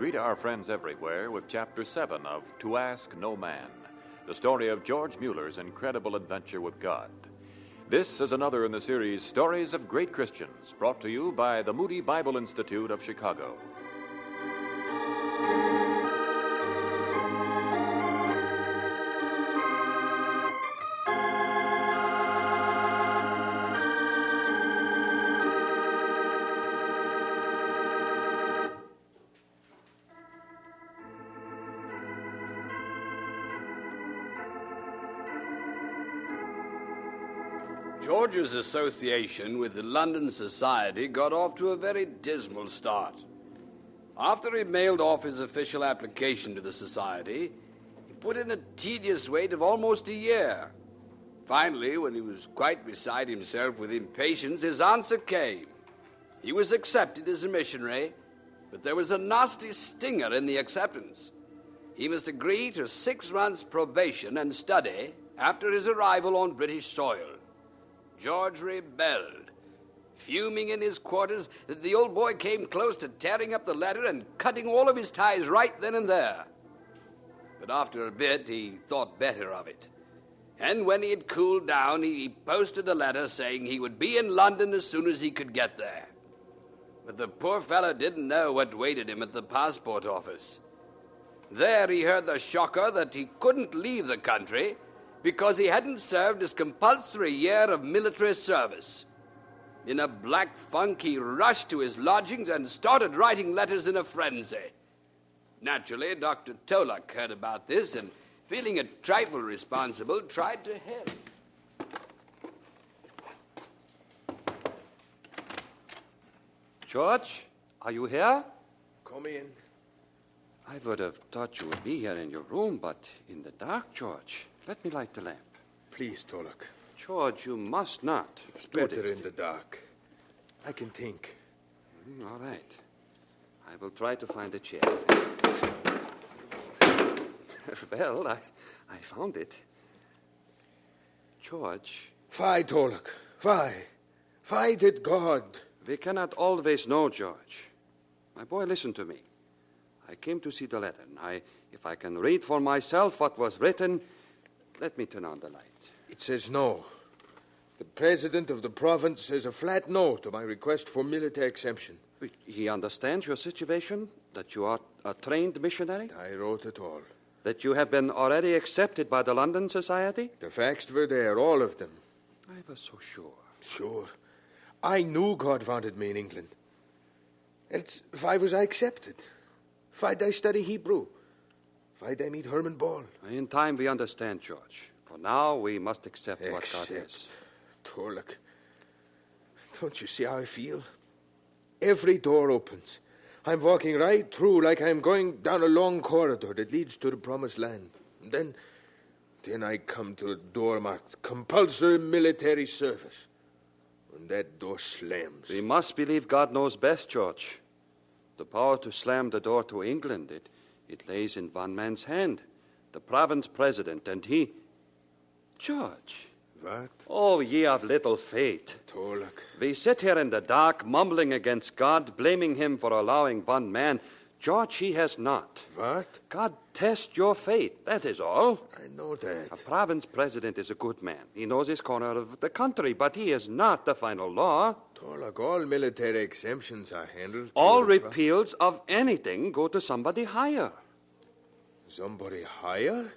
greet our friends everywhere with Chapter 7 of To Ask No Man, the story of George Mueller's incredible adventure with God. This is another in the series Stories of Great Christians, brought to you by the Moody Bible Institute of Chicago. George's association with the London Society got off to a very dismal start. After he mailed off his official application to the Society, he put in a tedious wait of almost a year. Finally, when he was quite beside himself with impatience, his answer came. He was accepted as a missionary, but there was a nasty stinger in the acceptance. He must agree to 6 months' probation and study after his arrival on British soil. George rebelled. Fuming in his quarters, the old boy came close to tearing up the letter and cutting all of his ties right then and there. But after a bit, he thought better of it. And when he had cooled down, he posted a letter saying he would be in London as soon as he could get there. But the poor fellow didn't know what waited him at the passport office. There he heard the shocker that he couldn't leave the country because he hadn't served his compulsory year of military service. In a black funk, he rushed to his lodgings and started writing letters in a frenzy. Naturally, Dr. Tolak heard about this and, feeling a trifle responsible, tried to help. George, are you here? Come in. I would have thought you would be here in your room, but in the dark, George. Let me light the lamp. Please, Tolak. George, you must not. It's better in the dark. I can think. All right. I will try to find a chair. Well, I found it. George. Why, Tolak? Why? Why did God? We cannot always know, George. My boy, listen to me. I came to see the letter. If I can read for myself what was written, let me turn on the light. It says no. The president of the province says a flat no to my request for military exemption. He understands your situation, that you are a trained missionary? I wrote it all. That you have been already accepted by the London Society? The facts were there, all of them. I was so sure. Sure. I knew God wanted me in England. Else, why was I accepted? Why did I study Hebrew? Why did I meet Herman Ball? In time we understand, George. For now, we must accept what God is. Tolak, don't you see how I feel? Every door opens. I'm walking right through like I'm going down a long corridor that leads to the promised land. And then I come to a door marked compulsory military service. And that door slams. We must believe God knows best, George. The power to slam the door to England, it lays in one man's hand, the province president, and he... George. What? Oh, ye of little faith. Tolak. We sit here in the dark, mumbling against God, blaming him for allowing one man. George, he has not. What? God tests your faith, that is all. I know that. A province president is a good man. He knows his corner of the country, but he is not the final law. Tolak, all military exemptions are handled. All repeals of anything go to somebody higher. Somebody higher?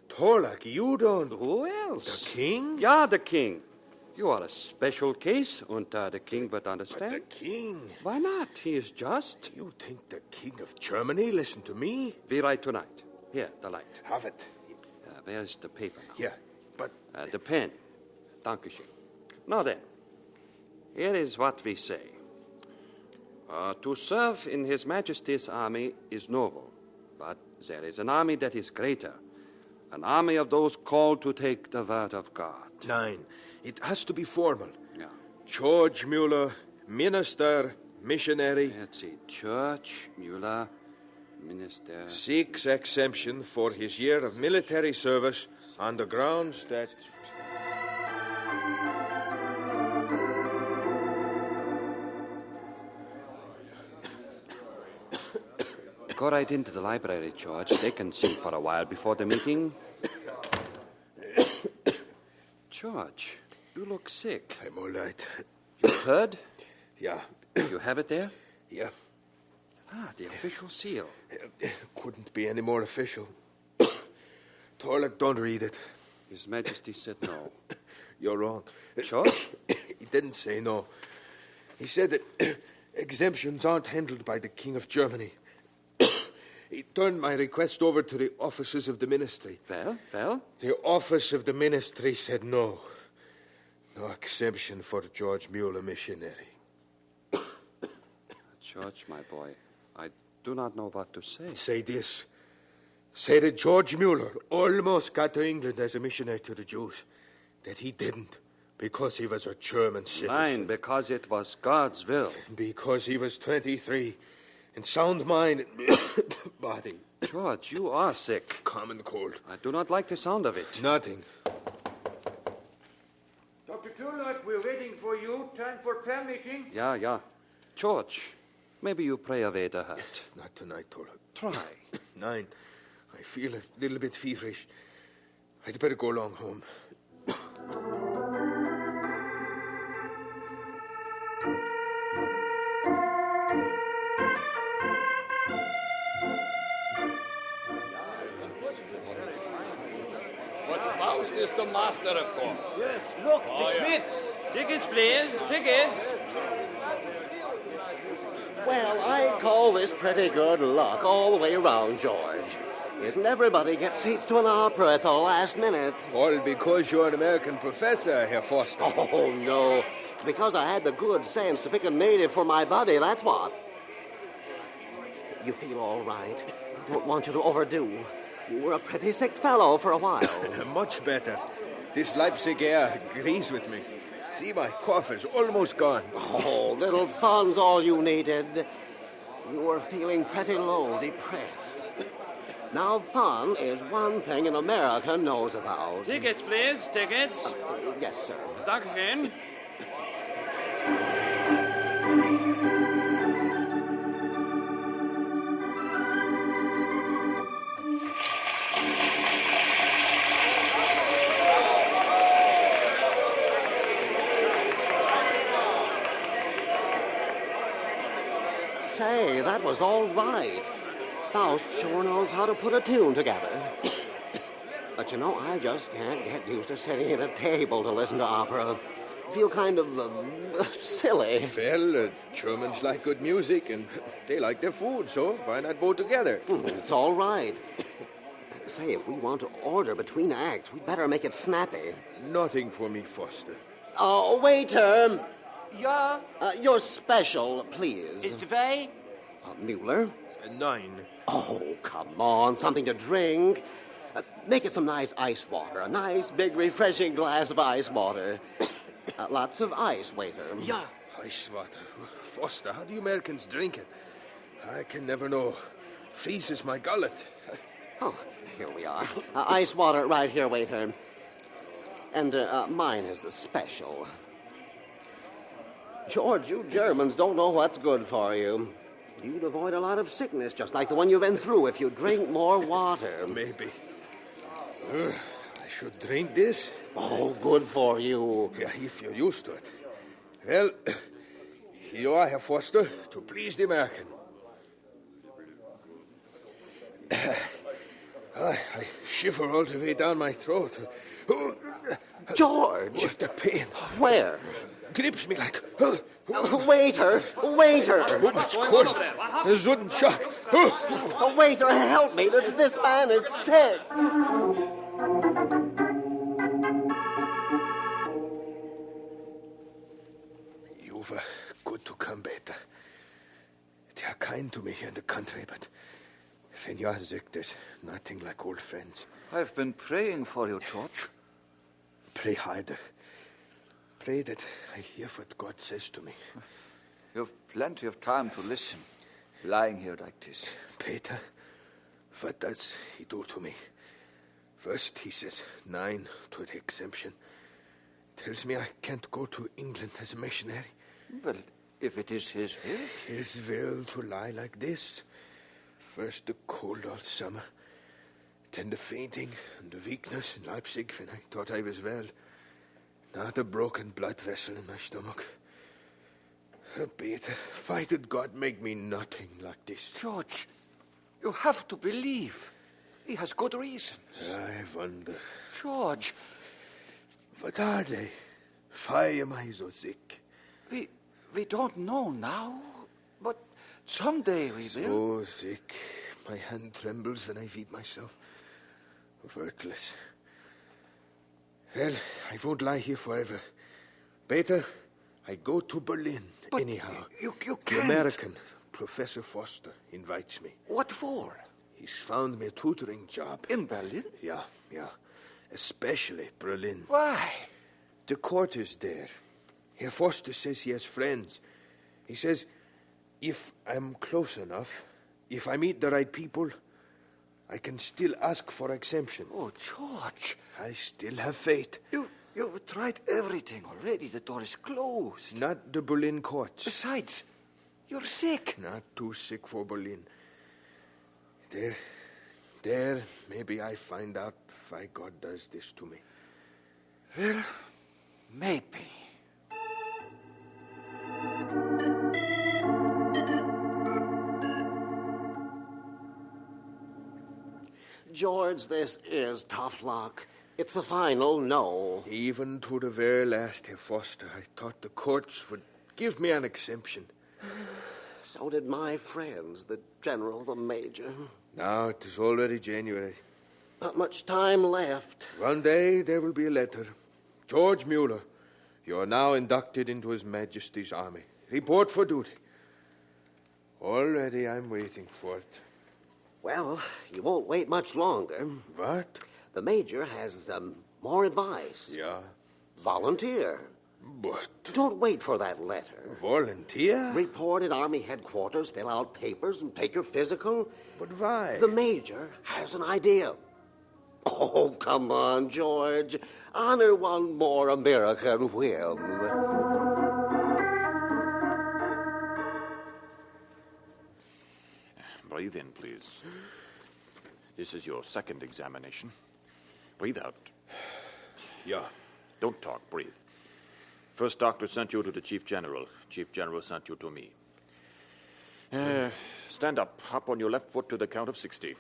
Tolak, you don't... Who else? The king? Yeah, the king. You are a special case, and the king would understand. But the king? Why not? He is just. You think the king of Germany listen to me? We write tonight. Here, the light. Have it. Where's the paper now? Here, but... the pen. Dankeschön. Now then, here is what we say. To serve in His Majesty's army is noble, but there is an army that is greater. An army of those called to take the word of God. 9. It has to be formal. Yeah. George Mueller, minister, missionary. Let's see. George Mueller, minister. 6 exemption for his year of military service on the grounds that... Go right into the library, George. They can sing for a while before the meeting. George, you look sick. I'm all right. You've heard? Yeah. You have it there? Yeah. Ah, the official seal. Couldn't be any more official. Torlock, don't read it. His Majesty said no. You're wrong. George? He didn't say no. He said that exemptions aren't handled by the King of Germany. He turned my request over to the officers of the ministry. Well? The office of the ministry said no. No exemption for George Mueller, missionary. George, my boy, I do not know what to say. Say this. Say that George Mueller almost got to England as a missionary to the Jews. That he didn't, because he was a German citizen. Nein, because it was God's will. Because he was 23, in sound mind and body. George, you are sick. Common cold. I do not like the sound of it. Nothing. Dr. Tulloch, we're waiting for you. Time for prayer meeting. Yeah. George, maybe you pray away the hurt. Not tonight, Torlock. Try. 9. I feel a little bit feverish. I'd better go along home. But Faust is the master, of course. Yes. Look, the Smiths. Tickets, please. Tickets. Well, I call this pretty good luck all the way around, George. Isn't everybody get seats to an opera at the last minute? All because you're an American professor, Herr Foster. Oh, no. It's because I had the good sense to pick a native for my buddy, that's what. You feel all right? I don't want you to overdo. You were a pretty sick fellow for a while. Much better. This Leipzig air agrees with me. See, my cough is almost gone. Oh, little fun's all you needed. You were feeling pretty low, depressed. Now, fun is one thing an American knows about. Tickets, please. Tickets. Yes, sir. Dankeschön. Say, that was all right. Faust sure knows how to put a tune together. But you know, I just can't get used to sitting at a table to listen to opera. Feel kind of silly. Well, Germans like good music and they like their food, so why not go together? It's all right. Say, if we want to order between acts, we'd better make it snappy. Nothing for me, Foster. Oh, waiter! Yeah. Your special, please. Is zwei? Mueller? 9. Oh, come on, something to drink. Make it some nice ice water. A nice, big, refreshing glass of ice water. Lots of ice, waiter. Yeah. Ice water. Foster, how do you Americans drink it? I can never know. Freezes my gullet. Oh, here we are. Ice water right here, waiter. And mine is the special. George, you Germans don't know what's good for you. You'd avoid a lot of sickness, just like the one you've been through, if you drink more water. Maybe. I should drink this? Oh, good for you. Yeah, if you're used to it. Well, here you are, Herr Foster, to please the American. I shiver all the way down my throat. George! What the pain. Where? Grips me like... Waiter! Waiter! It's cold. A sudden shock. Waiter, help me. This man is sick. You were good to come, Beta. They are kind to me here in the country, but when you are sick, there's nothing like old friends. I've been praying for you, George. Pray harder. Pray that I hear what God says to me. You have plenty of time to listen, lying here like this. Peter, what does he do to me? First, he says 9 to the exemption. Tells me I can't go to England as a missionary. Well, if it is his will. His will to lie like this. First the cold all summer, then the fainting and the weakness in Leipzig when I thought I was well. Now the broken blood vessel in my stomach. Peter, why did God make me nothing like this? George, you have to believe. He has good reasons. I wonder. George, What are they? Why am I so sick? we don't know now, but someday we will. So sick. My hand trembles when I feed myself. Worthless. Well, I won't lie here forever. Better, I go to Berlin But anyhow. you The can't. American, Professor Foster, invites me. What for? He's found me a tutoring job. In Berlin? Yeah. Especially Berlin. Why? The court is there. Herr Foster says he has friends. He says, if I'm close enough, if I meet the right people, I can still ask for exemption. Oh, George, I still have faith. you've tried everything already. The door is closed. Not the Berlin court. Besides, you're sick. Not too sick for Berlin. There, maybe I find out why God does this to me. Well, maybe. George, this is tough luck. It's the final no. Even to the very last, Herr Foster, I thought the courts would give me an exemption. So did my friends, the general, the major. Now it is already January. Not much time left. One day there will be a letter. George Mueller, you are now inducted into His Majesty's army. Report for duty. Already I'm waiting for it. Well, you won't wait much longer. What? The major has more advice. Yeah. Volunteer. But Don't wait for that letter. volunteer? Report at Army headquarters, fill out papers, and take your physical. But why? The major has an idea. Oh, come on, George. Honor one more American whim. Breathe in, please. This is your second examination. Breathe out. Yeah. Don't talk, breathe. First doctor sent you to the Chief General. Chief General sent you to me. Stand up. Hop on your left foot to the count of 60.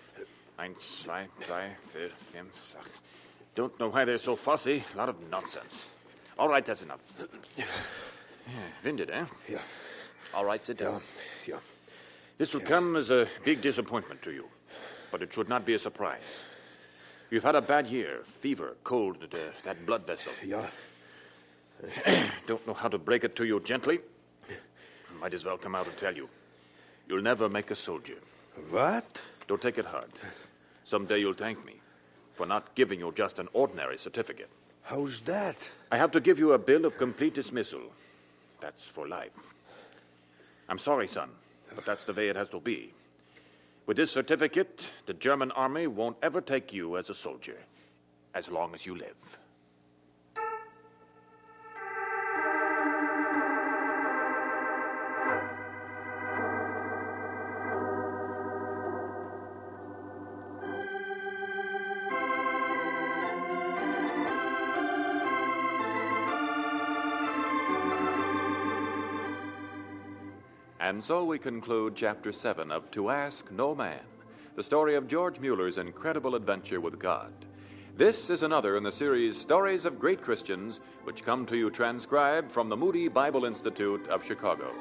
1, 2, 3, 4, 5, 6. Don't know why they're so fussy. A lot of nonsense. All right, that's enough. Winded, eh? Yeah. All right, sit down. Yeah. This will come as a big disappointment to you, but it should not be a surprise. You've had a bad year. Fever, cold, that blood vessel. Yeah. Don't know how to break it to you gently. Might as well come out and tell you. You'll never make a soldier. What? Don't take it hard. Someday you'll thank me for not giving you just an ordinary certificate. How's that? I have to give you a bill of complete dismissal. That's for life. I'm sorry, son, but that's the way it has to be. With this certificate, the German army won't ever take you as a soldier, as long as you live. And so we conclude Chapter 7 of To Ask No Man, the story of George Mueller's incredible adventure with God. This is another in the series Stories of Great Christians, which come to you transcribed from the Moody Bible Institute of Chicago.